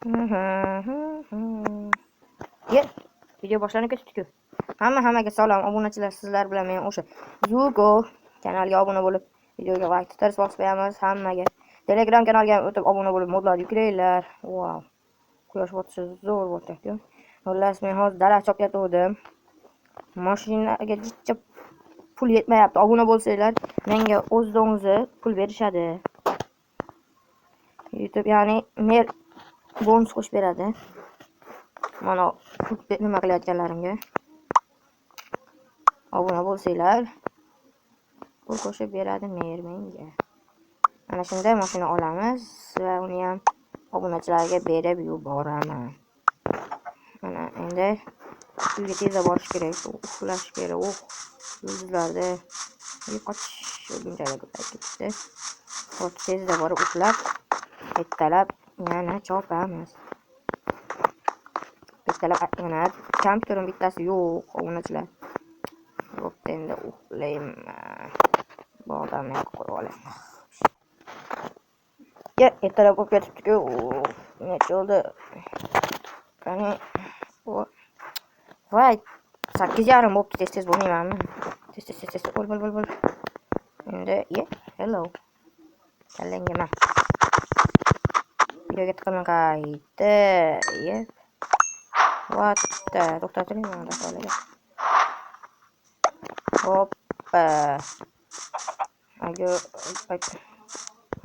Ye, video boshlanib ketibdi-ku. Hammaga salom obunachilar, sizlar bilan men o'sha Zuko kanaliga obuna bo'lib, videoga like tarish bosib qo'yamiz hammaga. Telegram kanaliga o'tib obuna bo'lib, modlarni yuklanglar. Wow. Quyosh botishi zo'r bo'lyapti-ku. Xullas, men hozir dala chopyotgandim. Mashinaga jichcha pul yetmayapti. Obuna bo'lsanglar, menga o'z-o'zi pul berishadi. YouTube ya'ni mer bonus qo'shib beradi. Mana nima qilayotganlarimga obuna bo'lsanglar, pul qo'shib beradi mer menga. Ana shunday mashina olamiz va uni ham obunachilarga berib yuboraman. Mana endi uyga tezda borish kerak, uxlash kerak. Yulduzlarda qochish o'lgunchaga ketdi. Hozir tezda borib uxlab, ertalab yana chopamiz. Mana kompyuterim bittasi yo'q, obunachilar. Bo'pti, endi uxlayman. Bog'dan qo'yib olaman. Ertalab bo'lib ketibdi-ku. Necha bo'ldi? Qani, voy, 8:30 bo'libdi. Tez bo'lmaymanmi? Tez. Bo'l. Endi, hello. Kallangga. Videoga tiqaman qayta. What? To'xtating mana qolaga. Hoppa.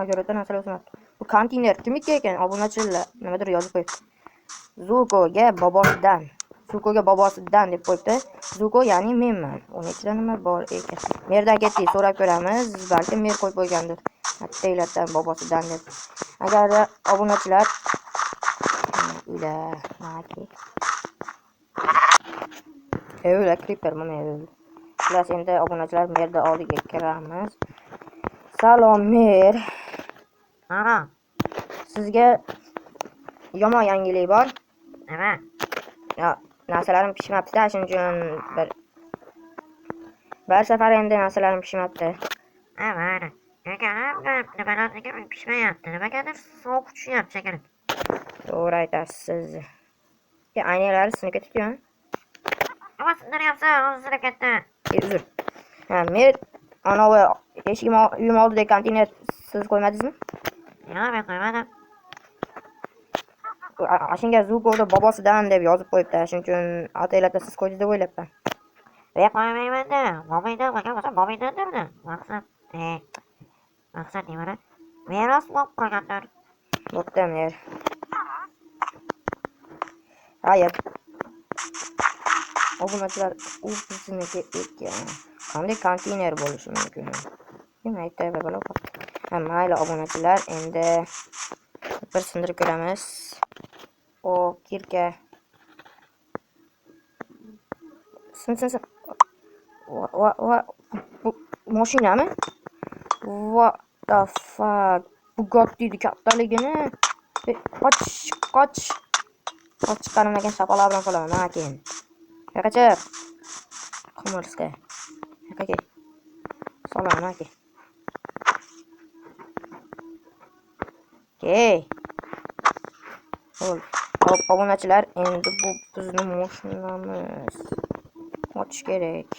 Agar o'ta narsalar o'smayapti. Bu konteyner kimniki ekan? Obunachilar nimadir yozib qo'yibdi. Zukoga bobosidan deb qo'yibdi. Zuko ya'ni menman. Uni ichida nima bor ekan? Merdan ketdik, so'rab ko'ramiz. Balki mer qo'yib qo'ygandir. Attaylardan bobosidan deb. Agar obunachilar creeper mana endi. Xullas, endi obunachilar merda oldiga kiramiz. Salom mer. Sizga yomon yangilik bor. Nima? Narsalarim pishmabdi-da, shuning uchun bir safar endi narsalarim pishmabdi. Mana. Nimalarga pishmayapti? Nimagadir sovuq tushyapti shekilli. To'g'ri aytasiz. Aynalar sinib ketibdi-ku. Nima sindiryapsan? Sinib ketdi. Uzr. Men anavi eshigim uyim oldidagi konteyner siz qo'ymadingizmi? Yo'q, men qo'ymadim. Ashunga Zuko'da bobosidan deb yozib qo'yibdi. Shuning uchun ataylarda siz qo'ydingiz deb o'ylabman. Men qo'ymayman-da. Mo'mindan debdi. Maqsad nima? Meros bo'lib qolgandir. Bo'pti, mer. Hayır. Obunachilar bizniki ekan. Qanday konteyner bo'lishi mumkin? Nima aytayapti bola? Mayli obunachilar, endi bir sindirib ko'ramiz. O kirka. Sin. Bu mashinami? What the fuck? Bugatti'ni kattaligini. Qoch. Chiqarmagan shapaloq bilan qolaman. Mana keyin. Yaqachiq. Qimorska. Yaqaga. Salom aka. Obunachilar, endi bu bizni mashinamiz. Ochish kerak.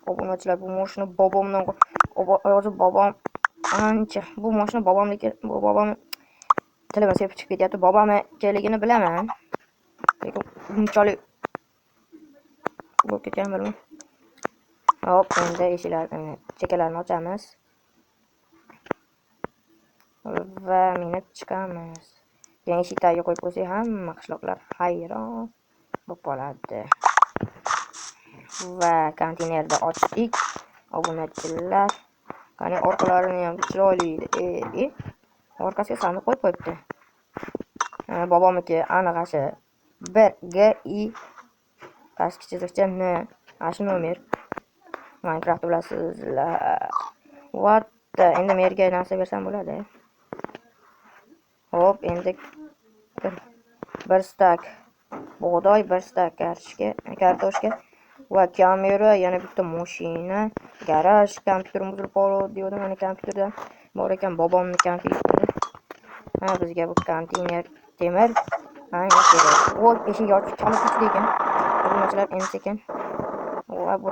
Obunachilar, bu mashina bobomdan bobom ancha. Bu mashina bobomniki, bobom telegram sepib chiqib ketyapti. Bobomnikiligini bilaman. Lekin unchalik bo'lib ketgan bilmayman. Hop, endi eshiklarni, chekalarini ochamiz. Va minib chiqamiz. Keyin eshik tagiga qo'yib qo'ysak, hamma qishloqlar hayron bo'lib qoladi. Va konteynerni ochdik. Obunachilar, qani orqalarini ham chiroyli. Orqasiga sandiq qo'yib qo'yibdi. Bobomniki aniqashi 1GI pastki chiziqcha N. Shu nomer. Minecraft bilasizlar. What? Endi merga narsa bersam bo'ladi. Hop, endi bir stak bug'doy, bir stak kartoshka va kamera, yana bitta mashina, garaj, kompyuterim buzilib qoldi dedim, mana kompyuterdan bor ekan, bobomnikiga ha, bizga bu konteyner temir anga kerak. Voy, eshik ochib chalib ketdi ekan. Obunachilar endi sekin. Va bu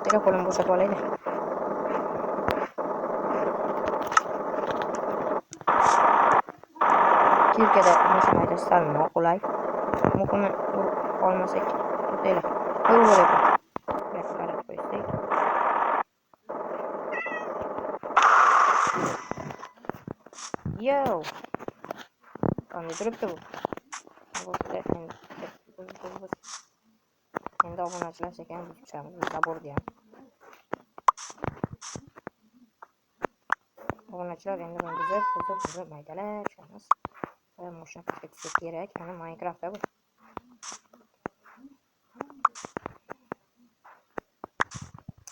bitta qo'lim bo'shatib olaydi. Kirkada mashina haydash sal noqulay. Muhimi urib olmasak o'taylik. Qo'yib olaylik. Qarab qo'ysak. Yo. Qanday turibdi bu? Endi obunachilar sekin biz tushamiz. Zabordi ham. Obunachilar endi buzib maydalab tushamiz. Va mashina qilib kerak. Ana Minecraftda bu.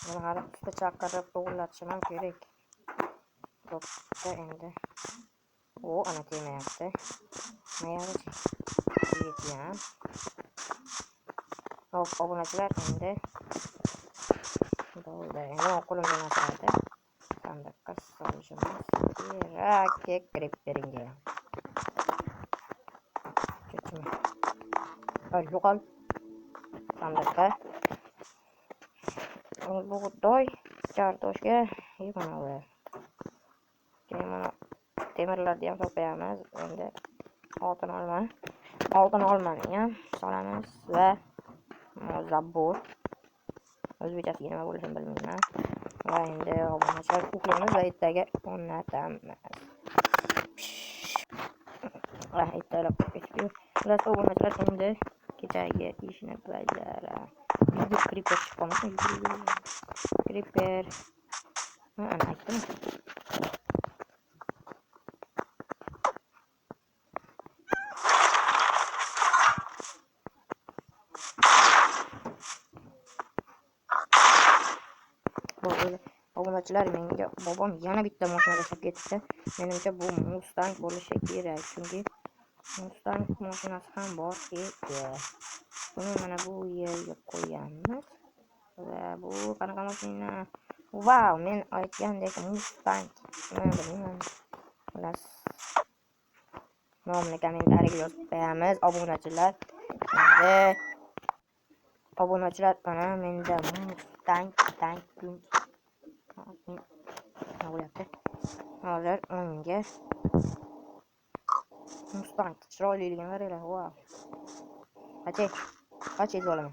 Buni hali usta chaqirib to'g'irlatishim ham kerak. Bitta endi. O, ana tegmayapti. Mayarchi. Yetgan. Hop, obunachilar endi bo'ldi. Endi qo'limga nasradi. Sandiqqa solishimiz kerak. Creeperingga. Ketma. Yo'qol. Sandiqqa. Bug'doy, kartoshka, mana keyin mana temirlarni ham topamiz. Endi oltin olmani ham solamiz va zabbor. O'zbekchasiga nima bo'lishini bilmayman. Va endi obunachilar uklaymiz va ertaga o'rnatamiz. Va ertalab ketib, ular obunachilar endi kechagi ishni bajaradi. Creeper çıkmamışsın. Creeper. Ha, anlattım. Böyle obunachilar menga bobom yana bitta mashina tashlab ketdi. Menimcha bu Mustang bo'lishi kerak, chunki Mustang mashinasi ham bor edi. Buni mana bu yerga qo'yamiz. Va bu qanaqa mashina? Wow, men aytgandek Mustang. Bilmayman. Xullas. Nomni kommentariyaga yozib qo'yamiz, obunachilar. Obunachilar mana menda Mustang nima bo'lyapti? Hozir unga Mustang chiroyliligini qaranglar. Wow. Qancha olaman.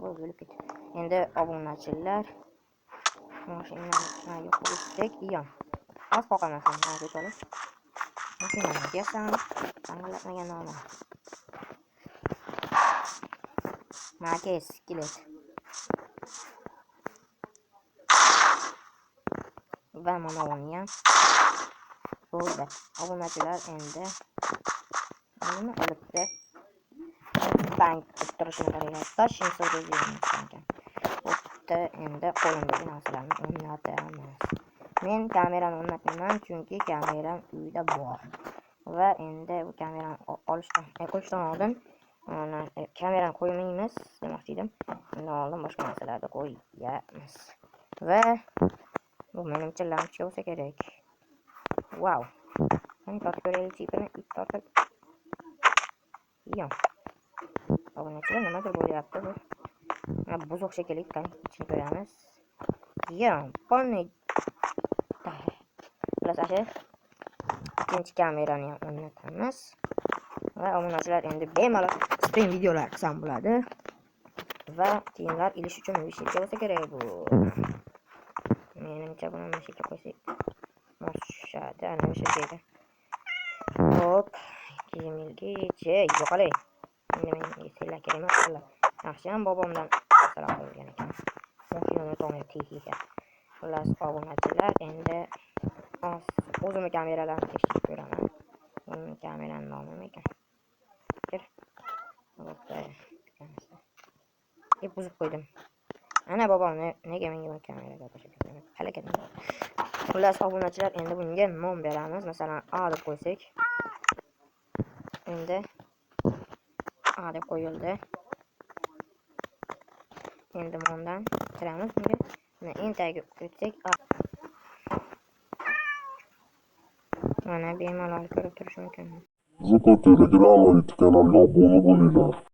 Bo'lib ketdi. Endi obunachilar mashinani yo'q qilsak, iyo. Az qoqamasam, hozir olib. Mashinani kesam, tangalatmagan nomi. Makes skelet. Va mana uni ham bo'ldi. Obunachilar endi nima qilibdi? Bank turishini qaranglar. Tashin so'raydi ekan. O'tda endi qo'limdagi narsalarni o'rnatamiz. Men kamerani o'rnatmayman, chunki kameram uyda bor. Va endi bu kamerani qo'yishdan oldin kamerani qo'ymaymiz demoqchi edim. Undan oldin boshqa narsalarni qo'yamiz. Va bu menimcha lampochka bo'lsa kerak. Wow. Qani tortib ko'raylik chipini, tortib. Iyo. Obunachilar nimadir bo'lyapti bu. Buzuq shekilli qani ichini ko'ramiz. Iyo, ponni. Lasashe. Ikkinchi kamerani ham o'rnatamiz. Va obunachilar endi bemalol stream videolar qilsam bo'ladi. Va kiyimlar ilish uchun vishilka bo'lsa kerak bu. Menimcha buni vishilka qo'ysak moshadi, ana vishilka. Hop, kiyimilgacha yo'qolay. Endi menga sella kerak emas. Yaxshi ham bobomdan salom qilgan ekan. Mashinani to'g'ri ekan. Xullas, obunachilar endi o'zimni kameralarni tekshirib ko'raman. Buni kamerani nomi nima ekan? Buzib qo'ydim. Ana bobom nega menga bu kameraga tashlab ketdi? Halakat. Xullas, obunachilar endi bunga nom beramiz. Masalan, A deb qo'ysak. Endi A deb qo'yildi. Endi bundan kiramiz bunga. Mana eng tagiga o'tsak A. Mana bemalol ko'rib turish mumkin. Zuko Telegram kanaliga obuna bo'linglar.